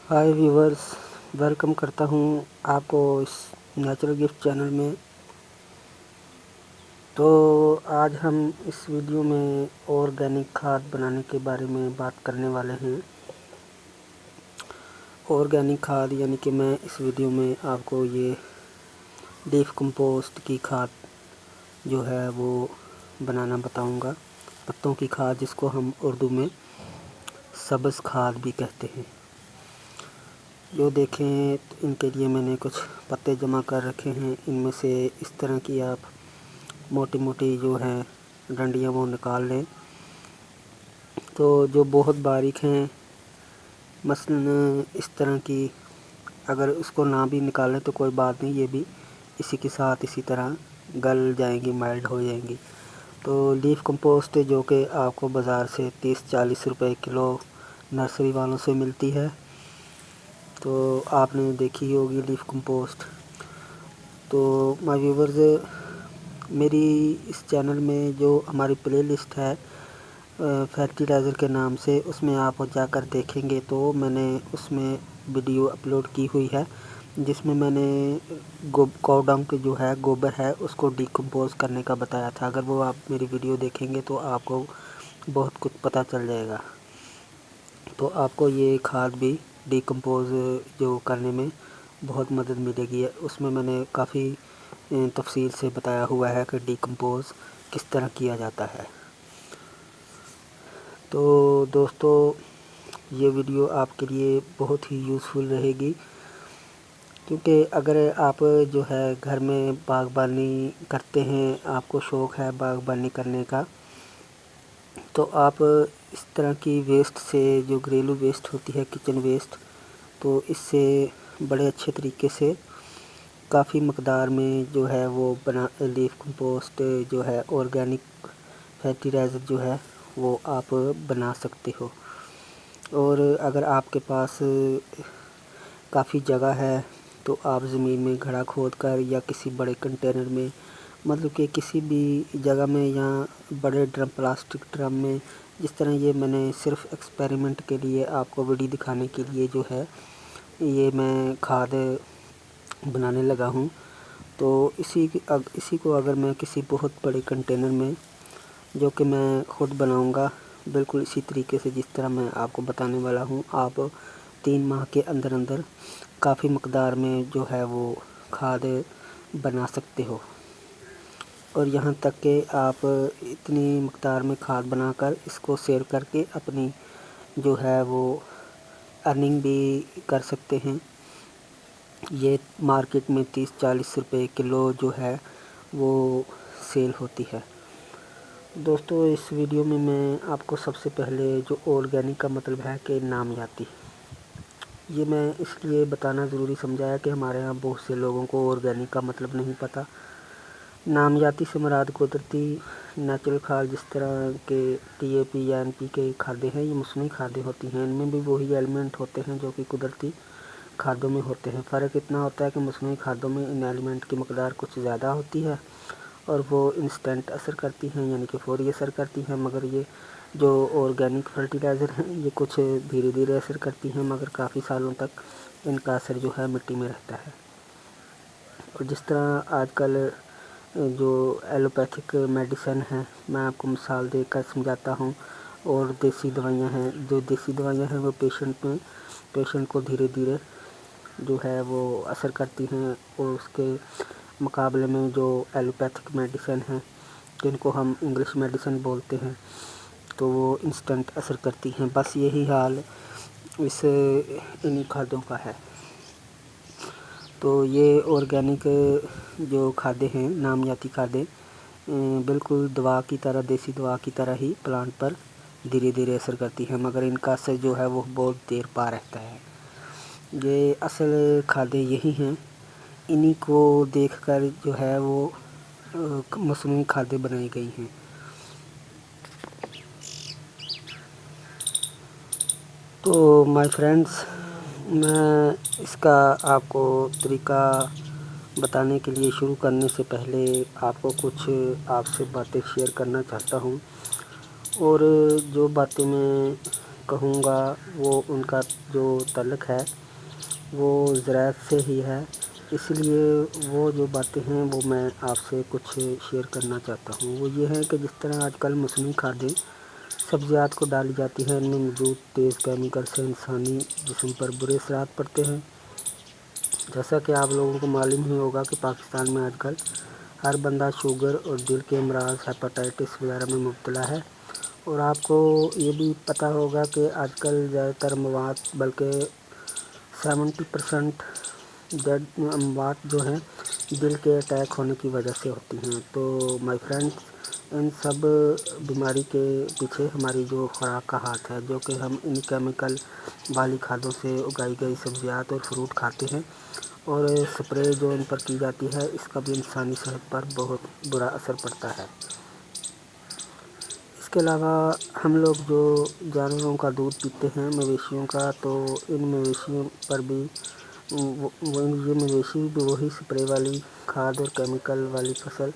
High viewers, welcome کرتا ہوں آپ کو اس نیچرل گفٹ چینل میں۔ تو آج ہم اس ویڈیو میں آرگینک کھاد بنانے کے بارے میں بات کرنے والے ہیں۔ آرگینک کھاد یعنی کہ میں اس ویڈیو میں آپ کو یہ لیف کمپوسٹ کی کھاد جو ہے وہ بنانا بتاؤں گا، پتوں کی کھاد جس کو ہم اردو میں سبز کھاد بھی کہتے ہیں۔ جو دیکھیں ان کے لیے میں نے کچھ پتے جمع کر رکھے ہیں، ان میں سے اس طرح کی آپ موٹی موٹی جو ہیں ڈنڈیاں وہ نکال لیں۔ تو جو بہت باریک ہیں مثلاً اس طرح کی، اگر اس کو نہ بھی نکالیں تو کوئی بات نہیں، یہ بھی اسی کے ساتھ اسی طرح گل جائیں گی، مائلڈ ہو جائیں گی۔ تو لیف کمپوسٹ جو کہ آپ کو بازار سے 30-40 روپے کلو نرسری والوں سے ملتی ہے، تو آپ نے دیکھی ہوگی لیف کمپوسٹ۔ تو مائی ویورز، میری اس چینل میں جو ہماری پلے لسٹ ہے فرٹیلائزر کے نام سے، اس میں آپ جا کر دیکھیں گے تو میں نے اس میں ویڈیو اپلوڈ کی ہوئی ہے جس میں نے کو ڈنگ جو ہے گوبر ہے اس کو ڈیکمپوز کرنے کا بتایا تھا۔ اگر وہ آپ میری ویڈیو دیکھیں گے تو آپ کو بہت کچھ پتہ چل جائے گا، تو آپ کو یہ کھاد بھی ڈیکمپوز جو کرنے میں بہت مدد ملے گی۔ اس میں نے کافی تفصیل سے بتایا ہوا ہے کہ ڈیکمپوز کس طرح کیا جاتا ہے۔ تو دوستو، یہ ویڈیو آپ کے لیے بہت ہی یوزفل رہے گی، کیونکہ اگر آپ جو ہے گھر میں باغبانی کرتے ہیں، آپ کو شوق ہے باغبانی کرنے کا، تو آپ اس طرح کی ویسٹ سے، جو گھریلو ویسٹ ہوتی ہے کچن ویسٹ، تو اس سے بڑے اچھے طریقے سے کافی مقدار میں جو ہے وہ لیف کمپوسٹ جو ہے آرگینک فرٹیلائزر جو ہے وہ آپ بنا سکتے ہو۔ اور اگر آپ کے پاس کافی جگہ ہے تو آپ زمین میں گڑھا کھود کر یا کسی بڑے کنٹینر میں، مطلب کہ کسی بھی جگہ میں یا بڑے ڈرم، پلاسٹک ڈرم میں، جس طرح یہ میں نے صرف ایکسپیریمنٹ کے لیے آپ کو ویڈیو دکھانے کے لیے جو ہے یہ میں کھاد بنانے لگا ہوں، تو اسی کو اگر میں کسی بہت بڑے کنٹینر میں، جو کہ میں خود بناؤں گا بالکل اسی طریقے سے جس طرح میں آپ کو بتانے والا ہوں، آپ 3 ماہ کے اندر اندر کافی مقدار میں جو ہے وہ کھاد بنا سکتے ہو۔ اور یہاں تک کہ آپ اتنی مقدار میں کھاد بنا کر اس کو سیل کر کے اپنی جو ہے وہ ارننگ بھی کر سکتے ہیں۔ یہ مارکیٹ میں 30-40 روپے کلو جو ہے وہ سیل ہوتی ہے۔ دوستو، اس ویڈیو میں آپ کو سب سے پہلے جو آرگینک کا مطلب ہے کہ نامیاتی، یہ میں اس لیے بتانا ضروری سمجھا ہے کہ ہمارے ہاں بہت سے لوگوں کو آرگینک کا مطلب نہیں پتہ۔ نامیاتی سے مراد قدرتی نیچرل کھاد جس طرح کے ٹی اے پی یا این پی کے کھادیں ہیں، یہ مصنوعی کھادیں ہوتی ہیں، ان میں بھی وہی ایلیمنٹ ہوتے ہیں جو کہ قدرتی کھادوں میں ہوتے ہیں۔ فرق اتنا ہوتا ہے کہ مصنوعی کھادوں میں ان ایلیمنٹ کی مقدار کچھ زیادہ ہوتی ہے اور وہ انسٹنٹ اثر کرتی ہیں، یعنی کہ فوری اثر کرتی ہیں، مگر یہ جو آرگینک فرٹیلائزر ہیں یہ کچھ دھیرے دھیرے اثر کرتی ہیں، مگر کافی سالوں تک ان کا اثر جو ہے مٹی میں رہتا ہے۔ اور جس طرح آج کل جو ایلوپیتھک میڈیسن ہیں، میں آپ کو مثال دے کر سمجھاتا ہوں، اور دیسی دوائیاں ہیں، جو دیسی دوائیاں ہیں وہ پیشنٹ کو دھیرے دھیرے جو ہے وہ اثر کرتی ہیں، اور اس کے مقابلے میں جو ایلوپیتھک میڈیسن ہیں جن کو ہم انگلش میڈیسن بولتے ہیں، تو وہ انسٹنٹ اثر کرتی ہیں۔ بس یہی حال انہی کھادوں کا ہے۔ تو یہ آرگینک جو کھادیں ہیں، نامیاتی کھادیں، بالکل دوا کی طرح، دیسی دوا کی طرح ہی پلانٹ پر دھیرے دھیرے اثر کرتی ہیں، مگر ان کا اثر جو ہے وہ بہت دیر پا رہتا ہے۔ یہ اصل کھادیں یہی ہیں، انہی کو دیکھ کر جو ہے وہ مصنوعی کھادیں بنائی گئی ہیں۔ تو مائی فرینڈز، میں اس کا آپ کو طریقہ بتانے کے لیے شروع کرنے سے پہلے آپ کو کچھ آپ سے باتیں شیئر کرنا چاہتا ہوں، اور جو باتیں میں کہوں گا وہ ان کا جو تعلق ہے وہ زراعت سے ہی ہے، اس لیے وہ جو باتیں ہیں وہ میں آپ سے کچھ شیئر کرنا چاہتا ہوں۔ وہ یہ ہے کہ جس طرح آج کل مصنوعی کھادیں سبزیات کو ڈالی جاتی ہیں، ان میں موجود تیز کیمیکل سے انسانی جسم پر برے اثرات پڑتے ہیں۔ جیسا کہ آپ لوگوں کو معلوم ہی ہوگا کہ پاکستان میں آج کل ہر بندہ شوگر اور دل کے امراض، ہیپاٹائٹس وغیرہ میں مبتلا ہے، اور آپ کو یہ بھی پتہ ہوگا کہ آج کل زیادہ تر مواد بلکہ 70% اموات جو ہیں دل کے اٹیک ہونے کی وجہ سے ہوتی ہیں۔ تو مائی فرینڈ، ان سب بیماری کے پیچھے ہماری جو خوراک کا ہاتھ ہے، جو کہ ہم ان کیمیکل والی کھادوں سے اگائی گئی سبزیات اور فروٹ کھاتے ہیں، اور سپرے جو ان پر کی جاتی ہے، اس کا بھی انسانی صحت پر بہت برا اثر پڑتا ہے۔ اس کے علاوہ ہم لوگ جو جانوروں کا دودھ پیتے ہیں، مویشیوں کا، تو ان مویشیوں پر بھی یہ مویشی بھی وہی سپرے والی کھاد اور کیمیکل والی فصل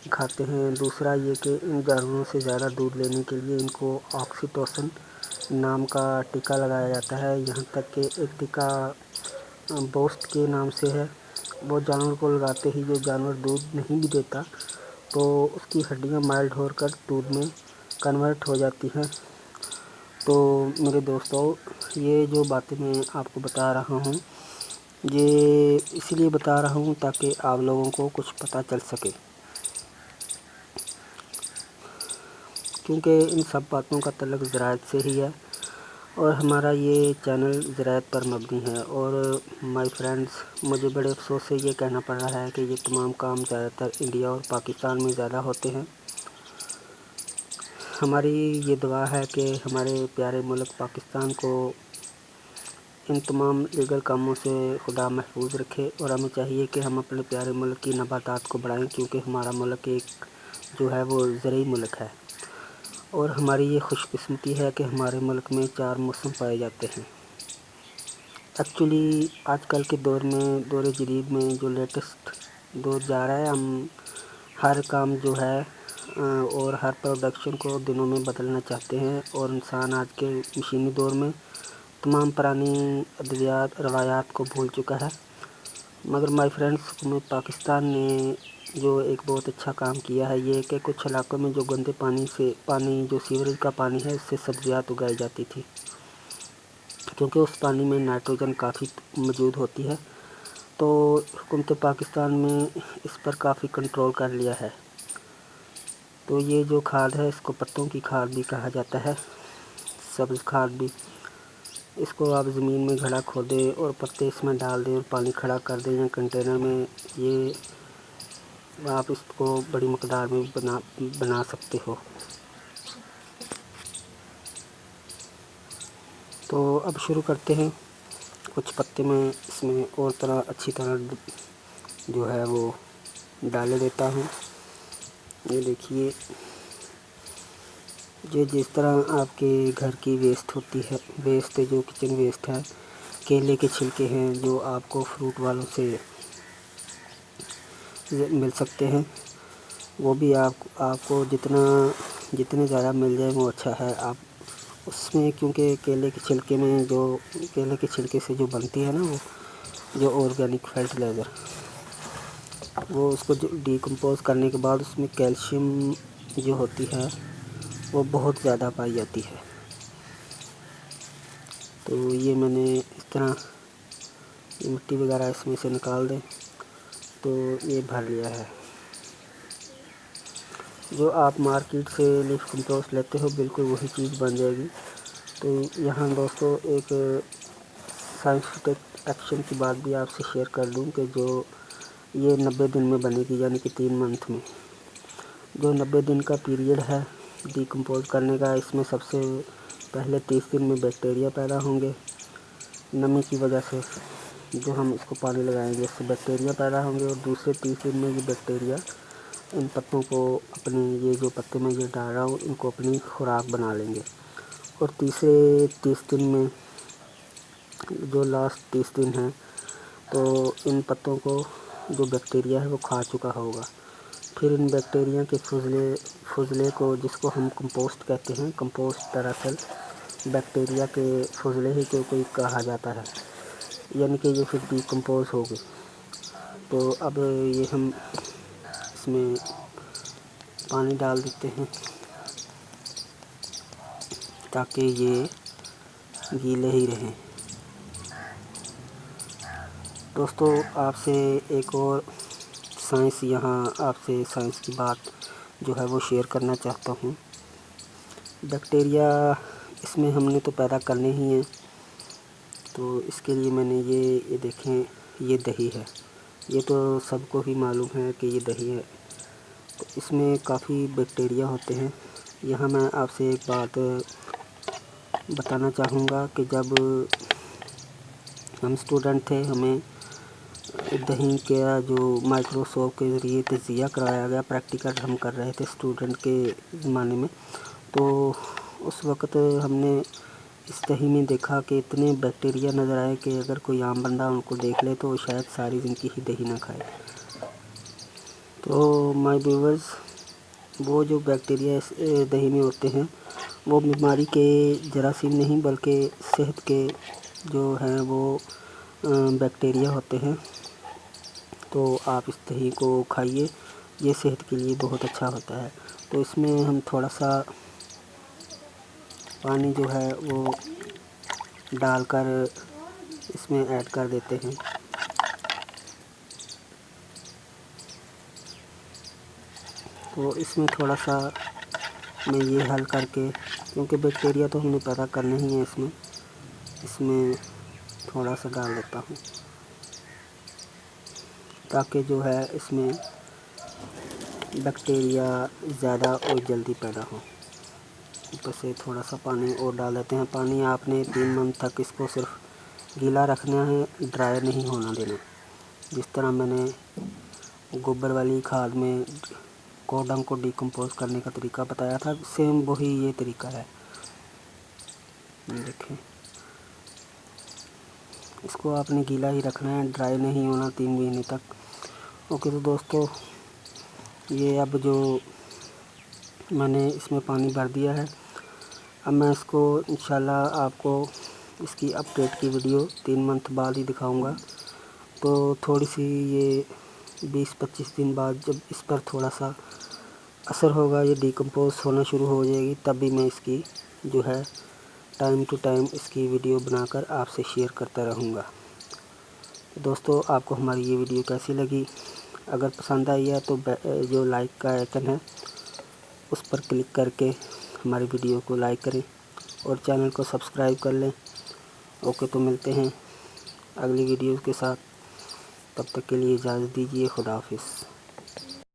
کھاتے ہیں۔ دوسرا یہ کہ ان جانوروں سے زیادہ دودھ لینے کے لیے ان کو آکسیٹوسن نام کا ٹیکہ لگایا جاتا ہے، یہاں تک کہ ایک ٹیکہ بوسٹ کے نام سے ہے۔ وہ جانور کو لگاتے ہی جو جانور دودھ نہیں بھی دیتا تو اس کی ہڈیاں مائلڈ ہو کر دودھ میں کنورٹ ہو جاتی ہیں۔ تو میرے دوستو، یہ جو باتیں میں آپ کو بتا رہا ہوں، یہ اس لیے بتا رہا ہوں تاکہ آپ لوگوں کو کچھ پتہ چل سکے، کیونکہ ان سب باتوں کا تعلق زراعت سے ہی ہے، اور ہمارا یہ چینل زراعت پر مبنی ہے۔ اور مائی فرینڈز، مجھے بڑے افسوس سے یہ کہنا پڑ رہا ہے کہ یہ تمام کام زیادہ تر انڈیا اور پاکستان میں زیادہ ہوتے ہیں۔ ہماری یہ دعا ہے کہ ہمارے پیارے ملک پاکستان کو ان تمام لیگل کاموں سے خدا محفوظ رکھے، اور ہمیں چاہیے کہ ہم اپنے پیارے ملک کی نباتات کو بڑھائیں، کیونکہ ہمارا ملک ایک جو ہے وہ زرعی ملک ہے، اور ہماری یہ خوش قسمتی ہے کہ ہمارے ملک میں 4 موسم پائے جاتے ہیں۔ ایکچولی آج کل کے دور میں، دور جدید میں جو لیٹسٹ دور جا رہا ہے، ہم ہر کام جو ہے اور ہر پروڈکشن کو دنوں میں بدلنا چاہتے ہیں، اور انسان آج کے مشینی دور میں تمام پرانی ادویات، روایات کو بھول چکا ہے۔ مگر مائی فرینڈز، حکومت پاکستان نے جو ایک بہت اچھا کام کیا ہے، یہ کہ کچھ علاقوں میں جو گندے پانی جو سیوریج کا پانی ہے، اس سے سبزیات اگائی جاتی تھی، کیونکہ اس پانی میں نائٹروجن کافی موجود ہوتی ہے۔ تو حکومت پاکستان میں اس پر کافی کنٹرول کر لیا ہے۔ تو یہ جو کھاد ہے، اس کو پتوں کی کھاد بھی کہا جاتا ہے، سبز کھاد بھی۔ اس کو آپ زمین میں گھڑا کھودیں اور پتے اس میں ڈال دیں اور پانی کھڑا کر دیں یا کنٹینر میں، یہ آپ اس کو بڑی مقدار میں بنا سکتے ہو۔ تو اب شروع کرتے ہیں۔ کچھ پتے میں اس میں اور طرح اچھی طرح جو ہے وہ ڈال دیتا ہوں۔ یہ دیکھیے، یہ جس طرح آپ کے گھر کی ویسٹ ہوتی ہے، ویسٹ جو کچن ویسٹ ہے، کیلے کے چھلکے ہیں جو آپ کو فروٹ والوں سے مل سکتے ہیں، وہ بھی آپ کو جتنے زیادہ مل جائے وہ اچھا ہے۔ آپ اس میں، کیونکہ کیلے کے چھلکے میں کیلے کے چھلکے سے جو بنتی ہے نا، وہ جو آرگینک فرٹیلائزر، وہ اس کو ڈیکمپوز کرنے کے بعد اس میں کیلشیم جو ہوتی ہے وہ بہت زیادہ پائی جاتی ہے۔ تو یہ میں نے اس طرح مٹی وغیرہ اس میں سے نکال دیں، تو یہ بھر لیا ہے۔ جو آپ مارکیٹ سے لیف کمپوسٹ لیتے ہو، بالکل وہی چیز بن جائے گی۔ تو یہاں دوستو ایک سائنٹیفک ایکشن کی بات بھی آپ سے شیئر کر دوں کہ جو یہ 90 دن میں بنے گی، یعنی کہ 3 منتھ میں۔ جو 90 دن کا پیریڈ ہے ڈیکمپوز کرنے کا، اس میں سب سے پہلے 30 دن میں بیکٹیریا پیدا ہوں گے، نمی کی وجہ سے جو ہم اس کو پانی لگائیں گے اس سے بیکٹیریا پیدا ہوں گے، اور دوسرے 30 دن میں یہ بیکٹیریا ان پتوں کو اپنی، یہ جو پتے میں یہ ڈال رہا ہوں، ان کو اپنی خوراک بنا لیں گے، اور تیسرے 30 دن میں، جو لاسٹ 30 دن ہیں، تو ان پتوں کو جو بیکٹیریا ہے وہ کھا چکا ہوگا۔ پھر ان بیکٹیریا کے فضلے کو، جس کو ہم کمپوسٹ کہتے ہیں، کمپوسٹ دراصل بیکٹیریا کے فضلے ہی کو کوئی کہا جاتا ہے، یعنی کہ یہ پھر ڈیکمپوز ہو گئی۔ تو اب یہ ہم اس میں پانی ڈال دیتے ہیں تاکہ یہ گیلے ہی رہیں۔ دوستو آپ سے ایک اور سائنس کی بات جو ہے وہ شیئر کرنا چاہتا ہوں۔ بیکٹیریا اس میں ہم نے تو پیدا کرنے ہی ہیں، تو اس کے لیے میں نے یہ دیکھیں، یہ دہی ہے، یہ تو سب کو ہی معلوم ہے کہ یہ دہی ہے، تو اس میں کافی بیکٹیریا ہوتے ہیں۔ یہاں میں آپ سے ایک بات بتانا چاہوں گا کہ جب ہم اسٹوڈنٹ تھے، ہمیں دہی کا جو مائکروسکوپ کے ذریعے تجزیہ کرایا گیا، پریکٹیکل ہم کر رہے تھے اسٹوڈنٹ کے زمانے میں، تو اس وقت ہم نے اس دہی میں دیکھا کہ اتنے بیکٹیریا نظر آئے کہ اگر کوئی عام بندہ ان کو دیکھ لے تو شاید ساری زندگی ہی دہی نہ کھائے۔ تو مائی ویورز، وہ جو بیکٹیریا اس دہی میں ہوتے ہیں وہ بیماری کے جراثیم نہیں بلکہ صحت کے جو ہیں وہ بیکٹیریا ہوتے ہیں۔ تو آپ اس دہی کو کھائیے، یہ صحت کے لیے بہت اچھا ہوتا ہے۔ تو اس میں ہم تھوڑا سا پانی جو ہے وہ ڈال کر اس میں ایڈ کر دیتے ہیں۔ تو اس میں تھوڑا سا میں یہ حل کر کے، کیونکہ بیکٹیریا تو ہم نے پیدا کرنا ہی ہے، اس میں تھوڑا سا ڈال دیتا ہوں تاکہ جو ہے اس میں بیکٹیریا زیادہ اور جلدی پیدا ہو۔ اوپر سے تھوڑا سا پانی اور ڈال دیتے ہیں۔ پانی آپ نے 3 منتھ تک اس کو صرف گیلا رکھنا ہے، ڈرائی نہیں ہونا دینا۔ جس طرح میں نے گوبر والی کھاد میں کوڈنگ کو ڈیکمپوز کرنے کا طریقہ بتایا تھا، سیم وہی یہ طریقہ ہے۔ دیکھیں، اس کو آپ نے گیلا ہی رکھنا ہے، ڈرائی نہیں ہونا 3 مہینے تک۔ اوکے، تو دوستو یہ اب جو میں نے اس میں پانی بھر دیا ہے، اب میں اس کو انشاءاللہ آپ کو اس کی اپڈیٹ کی ویڈیو 3 منتھ بعد ہی دکھاؤں گا۔ تو تھوڑی سی یہ 20-25 دن بعد جب اس پر تھوڑا سا اثر ہوگا، یہ ڈیکمپوز ہونا شروع ہو جائے گی، تب بھی میں اس کی جو ہے ٹائم ٹو ٹائم اس کی ویڈیو بنا کر آپ سے شیئر کرتا رہوں گا۔ دوستو آپ کو ہماری یہ ویڈیو کیسی لگی؟ اگر پسند آئی ہے تو جو لائک کا آئیکن ہے اس پر کلک کر کے ہماری ویڈیو کو لائک کریں اور چینل کو سبسکرائب کر لیں۔ اوکے، تو ملتے ہیں اگلی ویڈیو کے ساتھ، تب تک کے لیے اجازت دیجیے۔ خدا حافظ۔